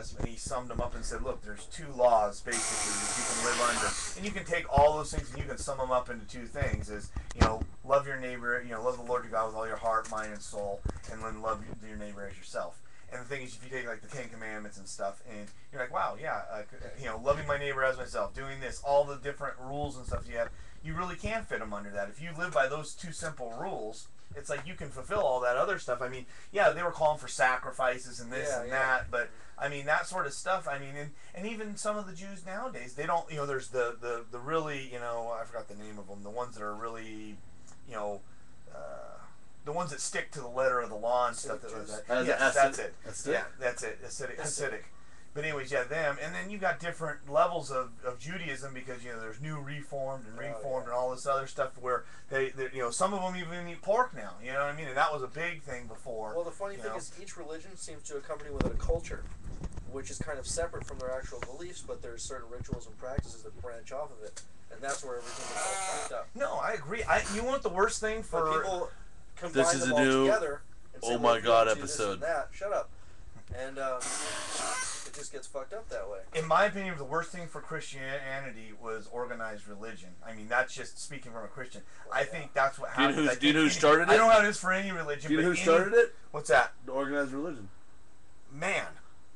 Testament, he summed them up and said, look, there's 2 laws, basically, that you can live under. And you can take all those things and you can sum them up into 2 things, is, love your neighbor, love the Lord your God with all your heart, mind, and soul, and then love your neighbor as yourself. And the thing is, if you take, like, the 10 Commandments and stuff, and you're like, wow, yeah, loving my neighbor as myself, doing this, all the different rules and stuff you have, you really can fit them under that. If you live by those 2 simple rules, it's like you can fulfill all that other stuff. I mean, yeah, they were calling for sacrifices and this and that, but, I mean, that sort of stuff, I mean, and even some of the Jews nowadays, they don't, there's the really, I forgot the name of them, the ones that are really, the ones that stick to the letter of the law and stuff. Yes, that's it. Yeah, that's it. Hasidic. But anyways, yeah, them. And then you got different levels of Judaism because, there's new Reformed and Reformed and all this other stuff where they some of them even eat pork now. You know what I mean? And that was a big thing before. Well, the funny thing is each religion seems to accompany with it a culture, which is kind of separate from their actual beliefs, but there's certain rituals and practices that branch off of it. And that's where everything is all fucked up. No, I agree. You want the worst thing for... But people combine them all together and say, oh my god episode. That. Shut up. And it just gets fucked up that way. In my opinion, the worst thing for Christianity was organized religion. I mean, that's just speaking from a Christian. I think that's what happened. Do you know who started it? I don't know how it is for any religion. Do you know who started it? What's that? The organized religion. Man.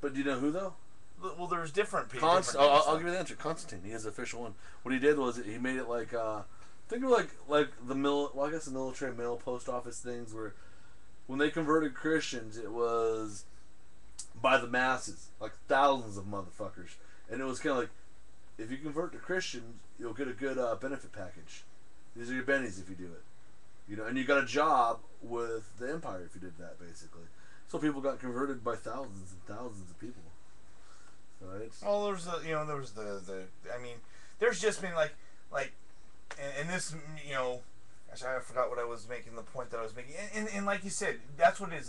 But do you know who, though? Well, there's different people. I'll give you the answer. Constantine. He has the official one. What he did was he made it like... think of like the I guess the military mail post office things where when they converted Christians, it was by the masses, like thousands of motherfuckers, and it was kind of like, if you convert to Christians, you'll get a good benefit package. These are your bennies if you do it, and you got a job with the empire if you did that, basically. So people got converted by thousands and thousands of people. So it's there's just been like. And this, gosh, I forgot what I was making, the point that I was making. And like you said, that's what it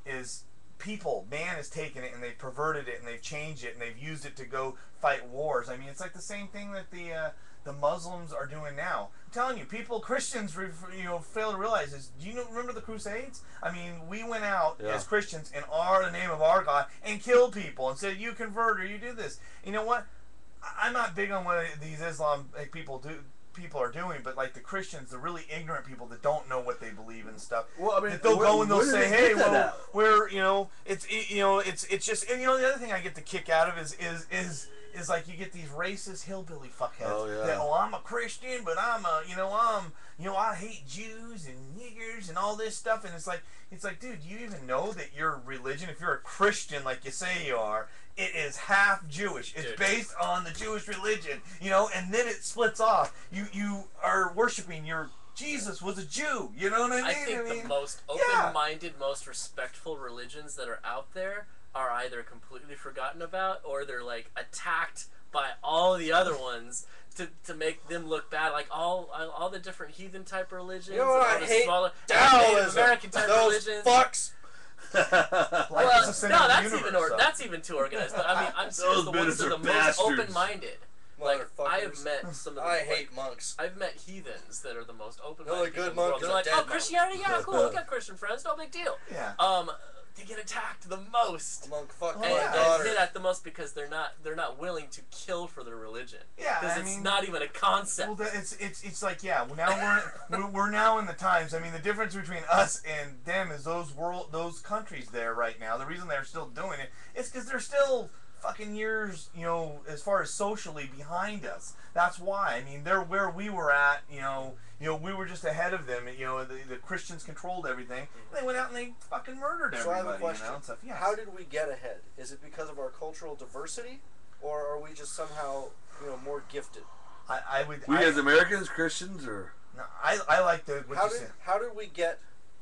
is people, man has taken it and they've perverted it and they've changed it and they've used it to go fight wars. I mean, it's like the same thing that the Muslims are doing now. I'm telling you, Christians, fail to realize this. Do you remember the Crusades? I mean, we went out as Christians in the name of our God and killed people and said, you convert or you do this. You know what? I'm not big on what these Islam people are doing, but like the Christians, the really ignorant people that don't know what they believe and stuff. Well, I mean, they'll go and they'll say, "Hey, well, we're it's just." And the other thing I get the kick out of is like you get these racist hillbilly fuckheads. Oh, yeah. That, I'm a Christian, but I hate Jews and niggers and all this stuff. And it's like, dude, do you even know that your religion, if you're a Christian like you say you are, it is half Jewish. It's based on the Jewish religion, and then it splits off. You are worshiping your Jesus was a Jew. You know what I mean? I think the most open-minded, most respectful religions that are out there are either completely forgotten about or they're like attacked by all the other ones to make them look bad. Like all the different heathen type religions. You know what I hate? Smaller Native American type religions. Fucks. That's even too organized. But I mean, I'm serious. The ones that are the most open-minded. Like I have met some of the. I hate monks. I've met heathens that are the most open-minded. They're good monks. They're like, Christianity, yeah, cool. We got Christian friends, no big deal. Yeah. They get attacked the most. A monk fucked my and daughter. hit at the most because they're not willing to kill for their religion. Yeah, because it's not even a concept. Well, it's like now we're now in the times. I mean, the difference between us and them is those countries there right now. The reason they're still doing it is because they're still fucking years, as far as socially behind us. That's why. I mean, they're where we were at. We were just ahead of them. The Christians controlled everything. And they went out and they fucking murdered everybody. So I have a question. Yes. How did we get ahead? Is it because of our cultural diversity, or are we just somehow, more gifted? We as Americans, Christians, or no? I like the. How did we get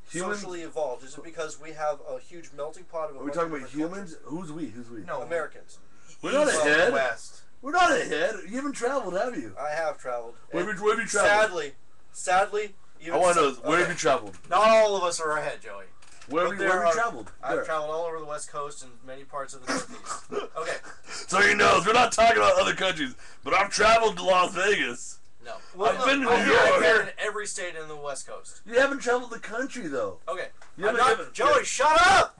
socially evolved? Is it because we have a huge melting pot of? Are we talking about humans? Who's we? No, Americans. We're not ahead. West. We're not ahead. You haven't traveled, have you? I have traveled. Where have you traveled? Sadly, I want to know, where have you traveled? Not all of us are ahead, Joey. Where have you traveled? I've traveled all over the West Coast and many parts of the Northeast. Okay. So he knows. We're not talking about other countries, but I've traveled to Las Vegas. No. I've been to New York. I've been in every state in the West Coast. You haven't traveled the country, though. Okay. Joey, shut up!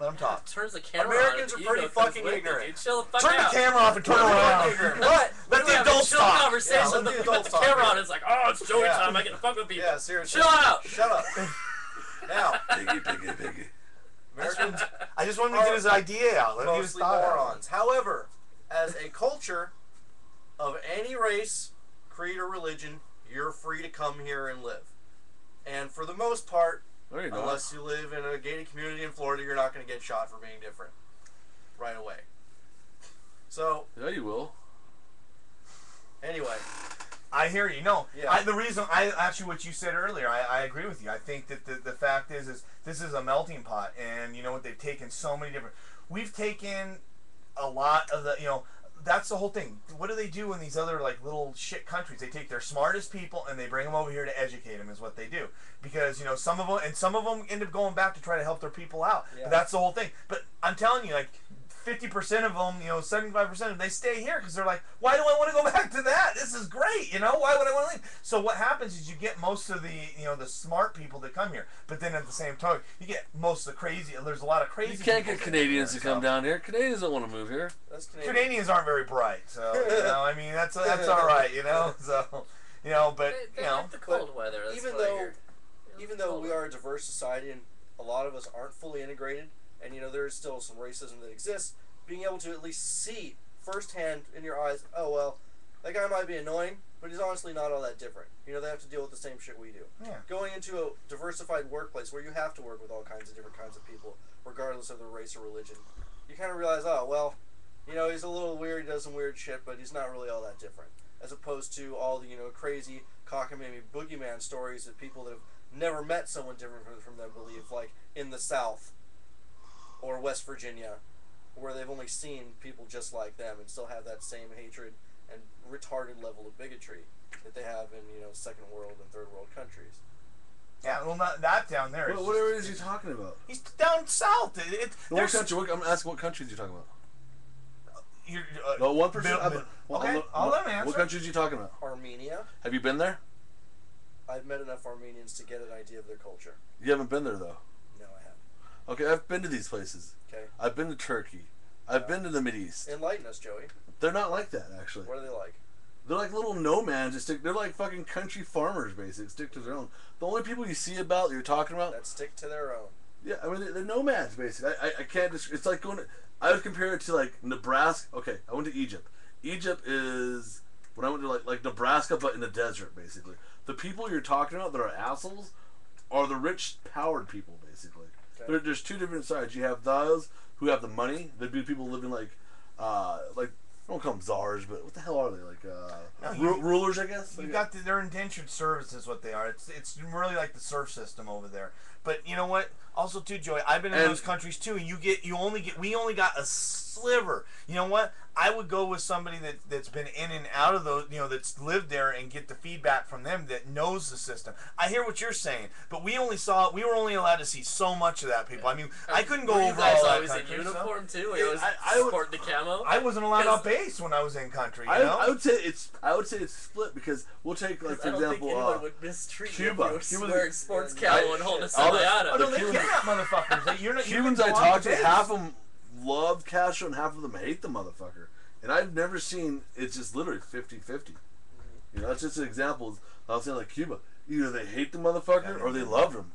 Let him talk. Turns the camera Americans on. are pretty fucking ignorant. Dude, chill the fuck Turn out. the camera off and turn around. What? Let the adults chill talk. conversation. Yeah, let the you put adults the talk camera here. on. It's like, oh, it's Joey Yeah. time. I get to fuck with people. Yeah, seriously. Chill out. Shut up. Now, Piggy. Americans I just wanted to get his idea out. Let me get his mostly thought out. morons. However, as a culture of any race, creed, or religion, you're free to come here and live. And for the most part, No, you're not. unless you live in a gated community in Florida, you're not going to get shot for being different right away. So, Yeah, you will. anyway. I hear you. No, Yeah. the reason I actually what you said earlier, I agree with you. I think that the fact is this is a melting pot, and you know what, they've taken so many different. We've taken a lot of the, you know, that's the whole thing. What do they do in these other like little shit countries? They take their smartest people and they bring them over here to educate them. Is what they do, because you know some of them end up going back to try to help their people out. Yeah. But that's the whole thing. But I'm telling you, like 50% of them, you know, 75% of them, they stay here because they're like, why do I want to go back to that? This is great, you know. Why would I want to leave? So what happens is you get most of the, you know, the smart people that come here, but then at the same time, you get most of the crazy. There's a lot of crazy. You can't people get that Canadians to live come here, down here. Canadians don't want to move here. That's Canadian. Canadians aren't very bright, so you know, I mean, that's all right, you know. So, you know, but They you know, like the cold weather. That's even what I though- hear. Even though we are a diverse society and a lot of us aren't fully integrated, and you know there is still some racism that exists, being able to at least see firsthand in your eyes, oh well, that guy might be annoying, but he's honestly not all that different. You know, they have to deal with the same shit we do. yeah. Going into a diversified workplace where you have to work with all kinds of different kinds of people, regardless of their race or religion, you kind of realize, oh well, you know, he's a little weird, he does some weird shit, but he's not really all that different. As opposed to all the, you know, crazy cockamamie boogeyman stories that people that have never met someone different from them believe, like in the South or West Virginia, where they've only seen people just like them and still have that same hatred and retarded level of bigotry that they have in, you know, second world and third world countries. Yeah, well, not that down there. What area is he talking about? He's down south. What There's- country? I'm asking what countries you're talking about. you're, No, one person. okay, I'll let him answer. What countries are you talking about? Armenia. Have you been there? I've met enough Armenians to get an idea of their culture. You haven't been there though. No, I haven't. Okay, I've been to these places. Okay. I've been to Turkey. I've been to the Mideast. Enlighten us, Joey. They're not like that actually. What are they like? They're like little nomads. They're like fucking country farmers, basically. Stick to their own. The only people you see about that you're talking about. That stick to their own. Yeah, I mean they're nomads basically. I can't. It's like going. I would compare it to like Nebraska. Okay, I went to Egypt. Egypt is when I went to like Nebraska, but in the desert basically. The people you're talking about that are assholes are the rich, powered people basically. Okay. There's two different sides. You have those who have the money. There'd be people living like I don't call them czars, but what the hell are they like? Rulers, I guess. You got they're indentured servants is what they are. It's really like the serf system over there. But you know what? Also too, Joey, I've been in those countries too, and we only got a sliver. You know what? I would go with somebody that's been in and out of those, you know, that's lived there and get the feedback from them that knows the system. I hear what you're saying, but we were only allowed to see so much of that, people. I mean, I couldn't go Were you over guys all that always in country, uniform too? Yeah, Were you always I would- sporting the camo? I wasn't allowed 'Cause- off base when I was in country. You know? I would say it's split because we'll take like for I don't example think anyone would mistreat Cuba. you if you were Cuba- wearing sports camo and holding a all the- semi-auto. Oh no, The they Cubans- kidnap motherfuckers. You're not. Cubans you I can go talked off to, base. half of them love Castro and half of them hate the motherfucker. And I've never seen it's just literally 50-50. You know, that's just an example. I was saying like Cuba, either they hate the motherfucker or they love him.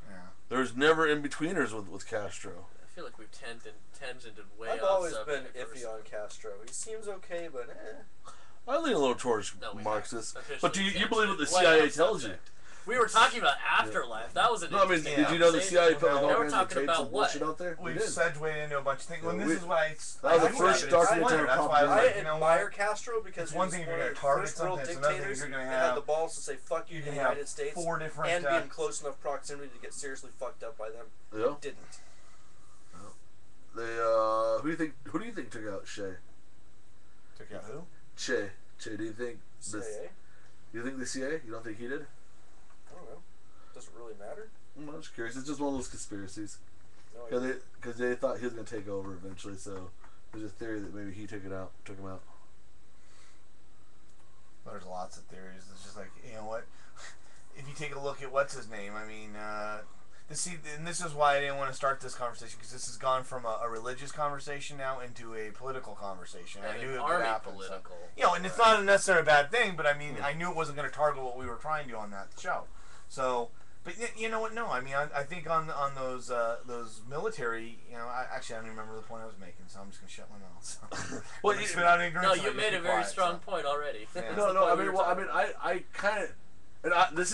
Yeah. There's never in betweeners with Castro. I feel like we've tangented way I've off always subject been first. iffy on Castro. He seems okay, but I lean a little towards No, we Marxist. haven't. But do you believe what the Way CIA off tells you? subject. We were talking about afterlife. That was an No, I mean, interesting did you know the CIA put Well, all now we're kinds of talking tapes about and what? bullshit out there? We We've did. segued into a bunch of things. Well, Yeah, this is why that was the I first wondered. documentary That's why I was propaganda. like, I you know admire what? Castro because It's he one was thing if one you're of gonna the target first world something, it's another thing if dictators you're gonna and have- had the balls to say fuck you to the You have United States 4 different, and be in close enough proximity to get seriously fucked up by them. Yeah. Didn't. They who do you think took out Che? Took out who? Che, do you think CIA? you think the CIA? You don't think he did? I don't know. Doesn't really matter. I'm just curious. It's just one of those conspiracies. No idea. Because they thought he was going to take over eventually, so there's a theory that maybe he took him out. There's lots of theories. It's just like, you know what? If you take a look at what's his name, I mean, and this is why I didn't want to start this conversation, because this has gone from a religious conversation now into a political conversation. And I knew an it army would happen. political. So, and it's not necessarily a bad thing, but I mean, I knew it wasn't going to target what we were trying to on that show. So, but you know what? No, I mean, I think on those military, I don't even remember the point I was making, so I'm just going to shut my mouth. So. Well, No, you made a very strong point already. Yeah. I kind of. And this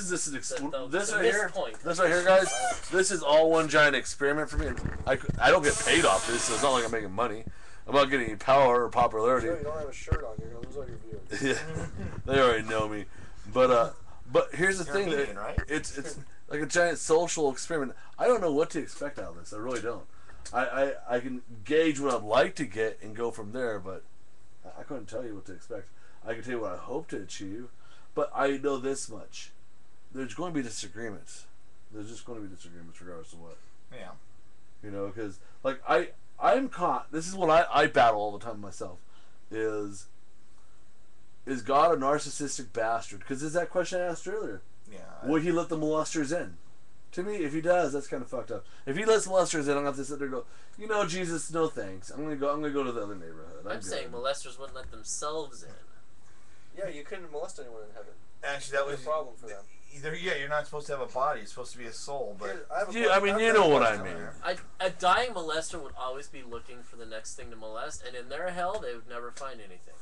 right here, point. this right here, guys. This is all one giant experiment for me. And I don't get paid off this, so it's not like I'm making money. I'm not getting any power or popularity. Sure, you don't have a shirt on, you're gonna lose all your viewers. Yeah, they already know me. But here's the thing: Armenian, right? it's like a giant social experiment. I don't know what to expect out of this. I really don't. I can gauge what I'd like to get and go from there, but I couldn't tell you what to expect. I can tell you what I hope to achieve. But I know this much. There's going to be disagreements. There's just going to be disagreements regardless of what. Yeah. Because, like, I'm caught. This is what I battle all the time myself. Is God a narcissistic bastard? Because there's that question I asked earlier. Yeah. Would he let the molesters in? To me, if he does, that's kind of fucked up. If he lets molesters in, I'm going to have to sit there and go, Jesus, no thanks. I'm going to go to the other neighborhood. I'm saying molesters wouldn't let themselves in. Yeah, you couldn't molest anyone in heaven. Actually, that was a problem for them. You're not supposed to have a body. It's supposed to be a soul. But you know what I mean. A dying molester would always be looking for the next thing to molest, and in their hell, they would never find anything.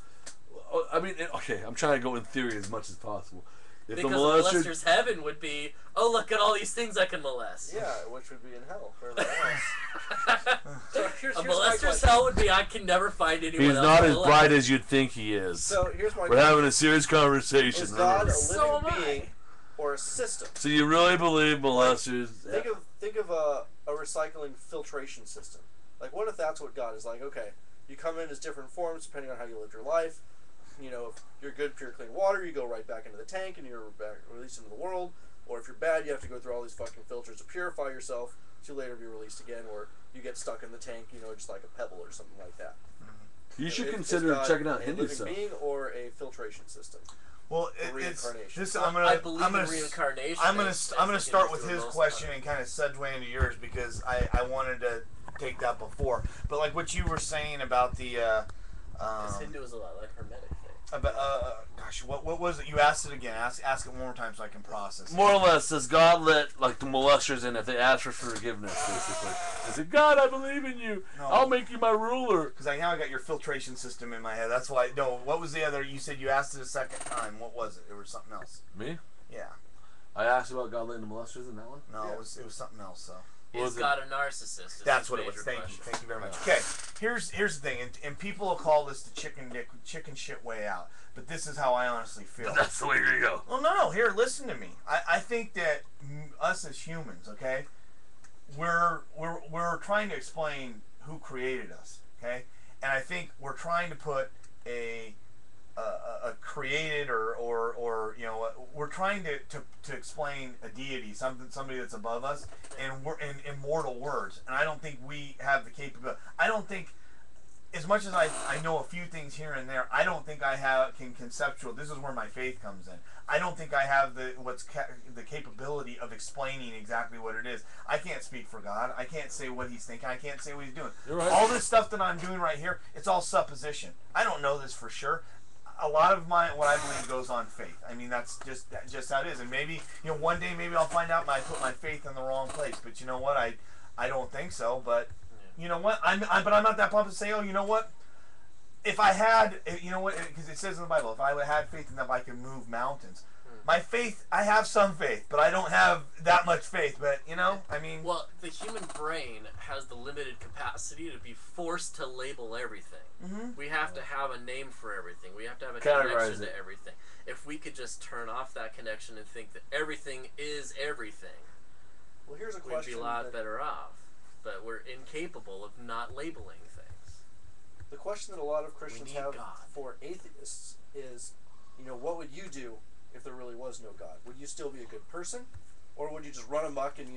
I mean, okay, I'm trying to go in theory as much as possible. If because the molester's heaven would be, oh, look at all these things I can molest. Yeah, which would be in hell for everyone else. So here's a molester's hell would be, I can never find anyone He's else not to as molest. bright as you'd think he is. So here's my We're having a serious conversation. Is God a So living am I. being or a system? So you really believe molesters? Think of a recycling filtration system. Like, what if that's what God is like? Okay, you come in as different forms depending on how you lived your life. If you're good, pure, clean water, you go right back into the tank and you're back released into the world. Or if you're bad, you have to go through all these fucking filters to purify yourself to later be released again, or you get stuck in the tank, just like a pebble or something like that. You should Is consider God checking out a Hindu living stuff. being or a filtration system. Well, Reincarnation. I believe in reincarnation. I'm gonna start with for the his most question part. and kind of segue into yours, because I wanted to take that before. But like what you were saying about the Because Hindu is a lot like Hermetic thing. gosh, what was it? You asked it again. Ask it one more time so I can process it. More or less, does God let the molesters in if they ask for forgiveness? Basically, is it God? I believe in you. No. I'll make you my ruler. Because now I got your filtration system in my head. That's why. No, what was the other? You said you asked it a second time. What was it? It was something else. Me? Yeah. I asked about God letting the molesters in that one. No, Yeah. it was something else. So. Is God a narcissist? Is That's his what it was. major Thank you. question. Thank you very much. Okay, here's the thing, and people will call this the chicken shit way out, but this is how I honestly feel. That's the way you're gonna go. Well, no. Here, listen to me. I think that us as humans, okay, we're trying to explain who created us, okay, and I think we're trying to put a created or we're trying to explain a deity, somebody that's above us, and we're in immortal words, and I don't think we have the capability. I don't think, as much as I know a few things here and there, I don't think I can conceptual. This is where my faith comes in. I don't think I have the capability of explaining exactly what it is. I can't speak for God. I can't say what He's thinking. I can't say what He's doing. You're right. All this stuff that I'm doing right here, it's all supposition. I don't know this for sure. A lot of what I believe goes on faith. I mean, that's just how it is. And maybe one day maybe I'll find out I put my faith in the wrong place. But you know what? I don't think so. But you know what? I'm not that pumped to say, oh, you know what? If I had, because it says in the Bible, if I had faith enough, I could move mountains. My faith, I have some faith, but I don't have that much faith. But I mean, well, the human brain has the limited capacity to be forced to label everything. Mm-hmm. We have to have a name for everything. We have to have a Categorize connection to it. everything. If we could just turn off that connection and think that everything is everything, Well, here's a we'd question. be a lot that- better off. But we're incapable of not labeling things. The question that a lot of Christians We need have God. for atheists is, what would you do if there really was no God? Would you still be a good person? Or would you just run amok and,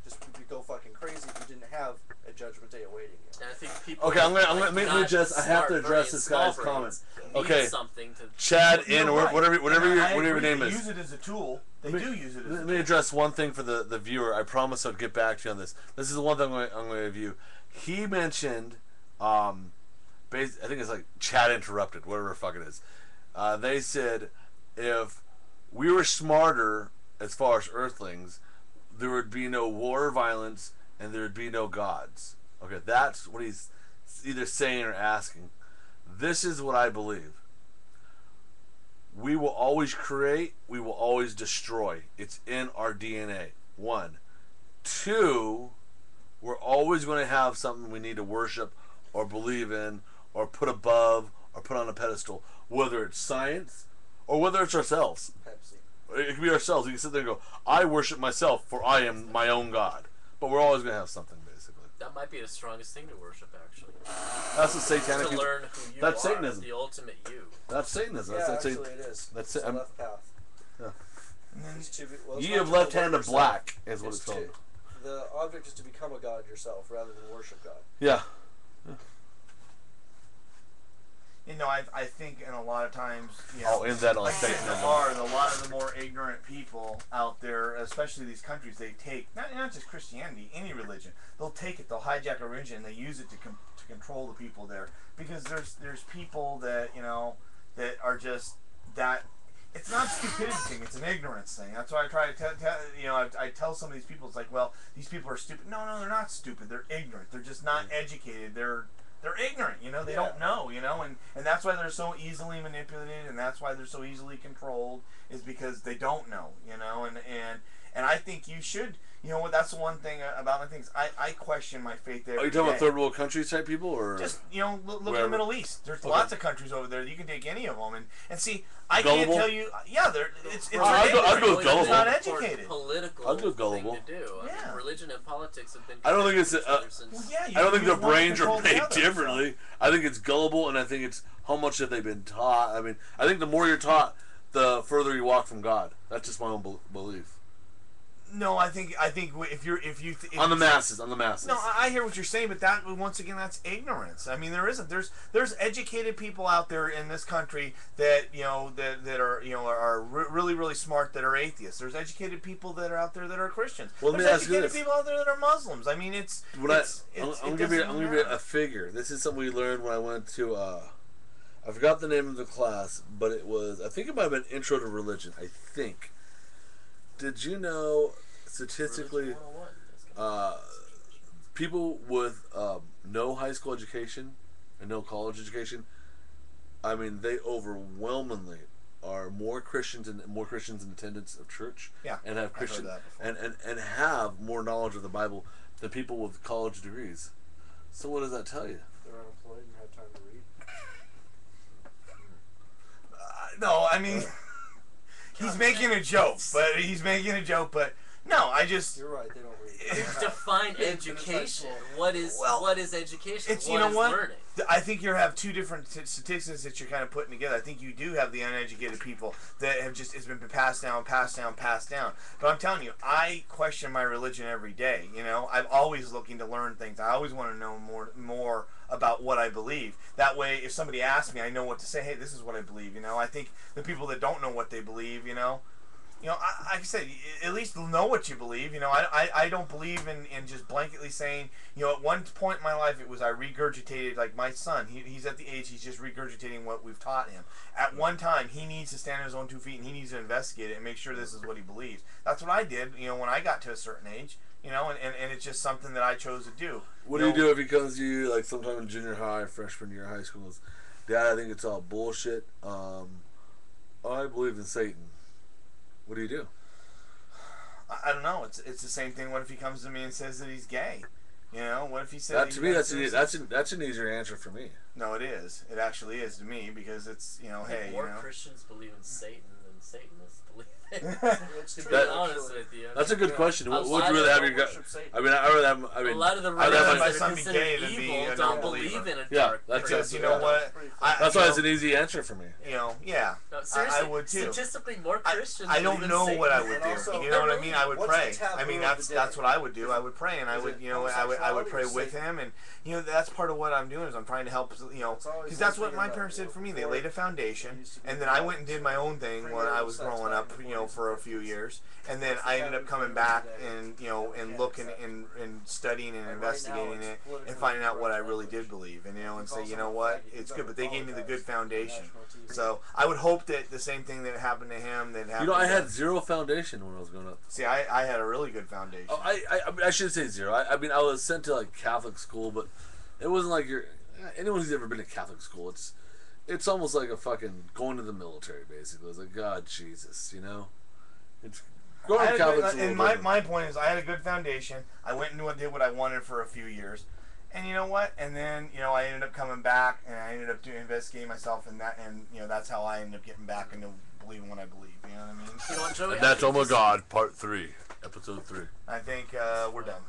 just go fucking crazy if you didn't have a judgment day awaiting you? And I think people. Okay, I'm gonna let me not just. I have to smart address brains, this small guy's brains comment. need Okay, something to. Chad in or right. whatever I your agree. name They is. use it as a tool. They do use it as a Let tool. me address one thing for the viewer. I promise I'll get back to you on this. This is the one thing I'm going to review. He mentioned, I think it's like Chad interrupted, whatever the fuck it is. They said if we were smarter as far as Earthlings, there would be no war or violence, and there would be no gods. Okay, that's what he's either saying or asking. This is what I believe. We will always create, we will always destroy. It's in our DNA. 1. 2, we're always going to have something we need to worship or believe in or put above or put on a pedestal, whether it's science or whether it's ourselves. Pepsi. It could be ourselves. We can sit there and go, I worship myself, for I am my own God. But we're always going to have something, basically. That might be the strongest thing to worship, actually. That's the satanic To people. learn who you That's are, Satanism. the ultimate you. That's Satanism. Yeah, That's actually it is. That's It's it. the left path. Yeah. It's to be, well, it's Ye not of to left promote hand of yourself. black is what it's to- called. The object is to become a god yourself rather than worship God. Yeah. I think in a lot of times, I'll end that on like I said, Satanism. there are a lot of the more ignorant people out there, especially these countries. They take not just Christianity, any religion. They'll take it, they'll hijack a religion, and they use it to control the people there. Because there's people that that are just that. It's not a stupidity thing; it's an ignorance thing. That's why I try to tell I tell some of these people, it's like, well, these people are stupid. No, they're not stupid. They're ignorant. They're just not educated. They're ignorant, they don't know, and that's why they're so easily manipulated, and that's why they're so easily controlled, is because they don't know, and I think you should, that's the one thing about my things. I question my faith there. Are you talking about third world countries type people, or just look at wherever? the Middle East? There's Okay. lots of countries over there. You can take any of them, and see. I Gullible? can't tell you. Yeah, it's I'd go ridiculous. with gullible. It's not It's an educated. political I'll go gullible. thing to do. I Yeah. mean, religion and politics have been. I don't think it's connected to each other since- Well, yeah, I don't think you their want to brains are control the made other, differently. I think it's gullible, and I think it's how much have they been taught. I mean, I think the more you're taught, the further you walk from God. That's just my own belief. No, I think if you On the masses. No, I hear what you're saying, but that once again, that's ignorance. I mean, there isn't. There's educated people out there in this country that that are really really smart, that are atheists. There's educated people that are out there that are Christians. Well, let me There's ask you educated this. people out there that are Muslims. I mean, I'm gonna give you a figure. This is something we learned when I went to. I forgot the name of the class, but it was. I think it might have been Intro to Religion. I think. Did you know, statistically, Religion 101. people with no high school education and no college education, I mean, they overwhelmingly are more Christians in attendance of church, and have Christian and have more knowledge of the Bible than people with college degrees. So what does that tell you? They're unemployed and have time to read. No, I mean, he's making a joke, but no, I just. You're right. They don't read. Define education. What is education? It's What is learning? I think you have two different statistics that you're kind of putting together. I think you do have the uneducated people that have just, it's been passed down. But I'm telling you, I question my religion every day. I'm always looking to learn things. I always want to know more about what I believe. That way, if somebody asks me, I know what to say. Hey, this is what I believe. I think the people that don't know what they believe, like I said, at least know what you believe. I don't believe in just blanketly saying, at one point in my life, it was I regurgitated, like my son, he's at the age, he's just regurgitating what we've taught him. At one time, he needs to stand on his own 2 feet, and he needs to investigate it and make sure this is what he believes. That's what I did, when I got to a certain age, and it's just something that I chose to do. What do you do if he comes to you, like sometime in junior high, freshman year of high school, is, Dad, I think it's all bullshit. I believe in Satan. What do you do? I don't know. It's the same thing. What if he comes to me and says that he's gay? What if he says That to me, that's an easier answer for me. No, it is. It actually is to me, because it's I think hey, more Christians believe in Satan than Satanists believe it? It's To be That- honest with you. That's a good question. A Would lot you rather of have your worship Satan. I mean, I would have. I mean, a lot of the I'd rather religions have my that son are be considered gay than be evil a don't non-believer. believe in a Yeah, dark that's Because good. you know Yeah. what? That's why it's an easy answer for me. You know, yeah. No, seriously, I would too. statistically, more Christians. I don't believe in know what I Satan. would And also- do. You know what I mean? I would What's pray. the taboo I mean, of the that's day? what I would do. Is I it- would pray, and I is would, it you know, I would homosexuality pray or with Satan? him, and you know, that's part of what I'm doing is I'm trying to help, you know, It's always because that's one what thing my about, parents you did know, for me. They before laid a it foundation, used to be and then I went and did my own thing when I was sex growing back up, before you know, it for a was few fixed. years, and then What's the I ended up taboo coming thing back today? and, you know, and Yeah, looking exactly. and studying and And right now investigating it's it and politically finding out what I correct really did language. believe, and you know, and It's say, also you know not what, faggot. it's You good, but they gave me the good apologize. foundation. National TV. So I would hope that the same thing that happened to him that happened. You know, I to had zero foundation when I was growing up. See, I had a really good foundation. Oh, I should say zero. I mean, I was sent to like Catholic school, but it wasn't like anyone who's ever been to Catholic school. It's almost like a fucking going to the military, basically. It's like, God, Jesus, you know. It's going to Catholic school. And my point is, I had a good foundation. I went and did what I wanted for a few years, and you know what? And then you know I ended up coming back, and I ended up investigating myself, and you know that's how I ended up getting back into believing what I believe. You know what I mean? You know what, Joey? And that's I Oh think My this- God, Part 3, Episode 3. I think we're done.